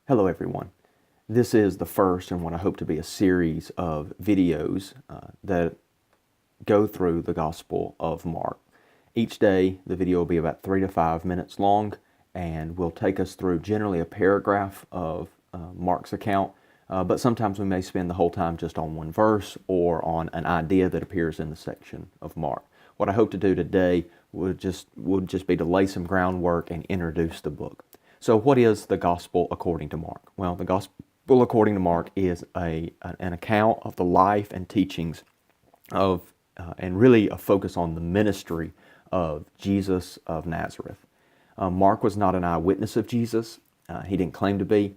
Hello everyone. This is the first in what I hope to be a series of videos that go through the Gospel of Mark. Each day the video will be about 3 to 5 minutes long and will take us through generally a paragraph of Mark's account, but sometimes we may spend the whole time just on one verse or on an idea that appears in the section of Mark. What I hope to do today would just be to lay some groundwork and introduce the book. So what is the Gospel according to Mark? Well, the Gospel according to Mark is an account of the life and teachings of, and really a focus on the ministry of Jesus of Nazareth. Mark was not an eyewitness of Jesus. He didn't claim to be,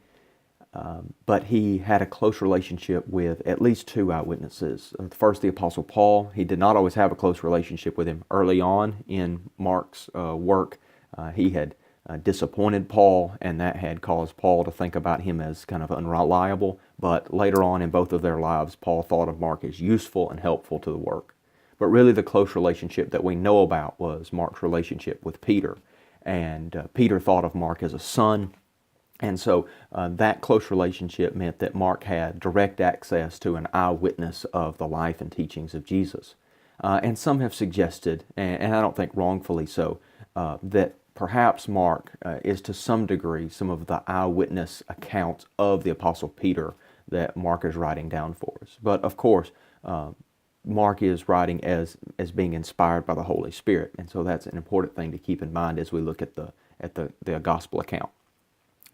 but he had a close relationship with at least two eyewitnesses. First, the Apostle Paul. He did not always have a close relationship with him early on in Mark's work. He had disappointed Paul, and that had caused Paul to think about him as kind of unreliable. But later on in both of their lives, Paul thought of Mark as useful and helpful to the work. But really the close relationship that we know about was Mark's relationship with Peter. And Peter thought of Mark as a son. And so that close relationship meant that Mark had direct access to an eyewitness of the life and teachings of Jesus. And some have suggested, and I don't think wrongfully so, that perhaps Mark is to some degree some of the eyewitness accounts of the Apostle Peter that Mark is writing down for us. But of course, Mark is writing as being inspired by the Holy Spirit, and so that's an important thing to keep in mind as we look at the gospel account.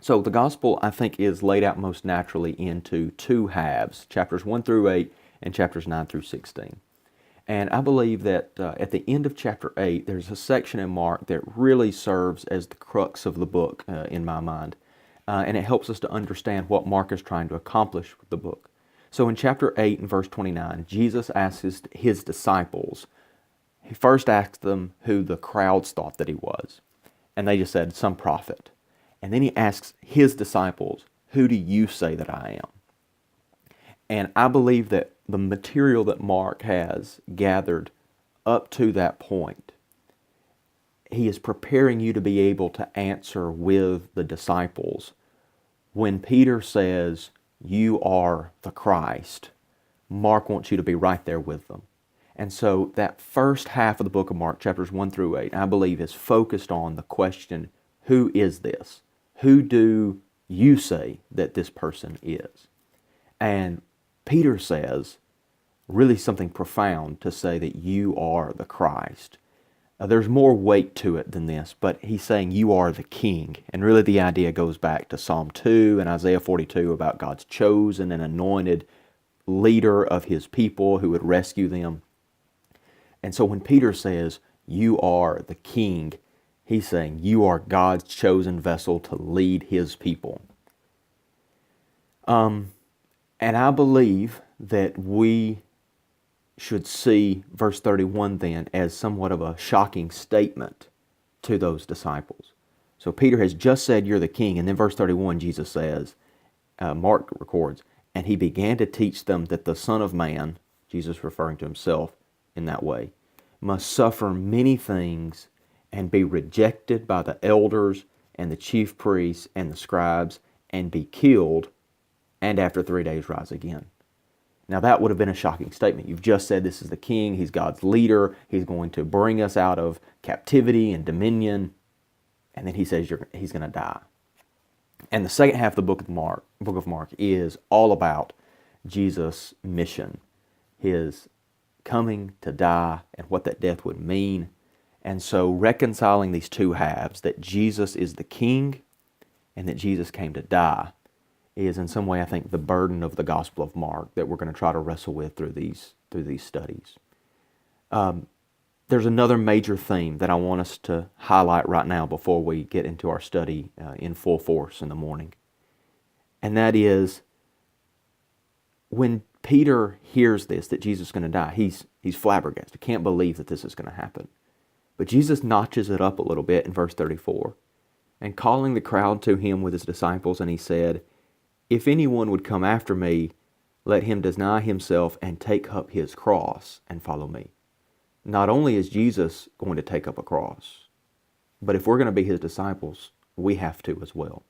So the gospel, I think, is laid out most naturally into two halves, chapters 1 through 8 and chapters 9 through 16. And I believe that at the end of chapter 8, there's a section in Mark that really serves as the crux of the book in my mind. And it helps us to understand what Mark is trying to accomplish with the book. So in chapter 8 and verse 29, Jesus asks his disciples, he first asked them who the crowds thought that he was. And they just said, some prophet. And then he asks his disciples, who do you say that I am? And I believe that the material that Mark has gathered up to that point, he is preparing you to be able to answer with the disciples. When Peter says, you are the Christ, Mark wants you to be right there with them. And so that first half of the book of Mark, chapters 1 through 8, I believe is focused on the question, who is this? Who do you say that this person is? And Peter says really something profound to say that you are the Christ. There's more weight to it than this, but he's saying you are the King. And really the idea goes back to Psalm 2 and Isaiah 42 about God's chosen and anointed leader of his people who would rescue them. And so when Peter says you are the King, he's saying you are God's chosen vessel to lead his people. And I believe that we should see verse 31 then as somewhat of a shocking statement to those disciples. So Peter has just said, you're the King. And then verse 31, Jesus says, Mark records, and he began to teach them that the Son of Man, Jesus referring to himself in that way, must suffer many things and be rejected by the elders and the chief priests and the scribes and be killed, and after 3 days rise again. Now that would have been a shocking statement. You've just said this is the King, he's God's leader, he's going to bring us out of captivity and dominion, and then he says he's going to die. And the second half of the book of Mark is all about Jesus' mission, his coming to die and what that death would mean. And so reconciling these two halves, that Jesus is the King and that Jesus came to die, is in some way, I think, the burden of the Gospel of Mark that we're going to try to wrestle with through these studies. There's another major theme that I want us to highlight right now before we get into our study in full force in the morning. And that is, when Peter hears this, that Jesus is going to die, he's flabbergasted. Can't believe that this is going to happen. But Jesus notches it up a little bit in verse 34. And calling the crowd to him with his disciples, and he said, if anyone would come after me, let him deny himself and take up his cross and follow me. Not only is Jesus going to take up a cross, but if we're going to be his disciples, we have to as well.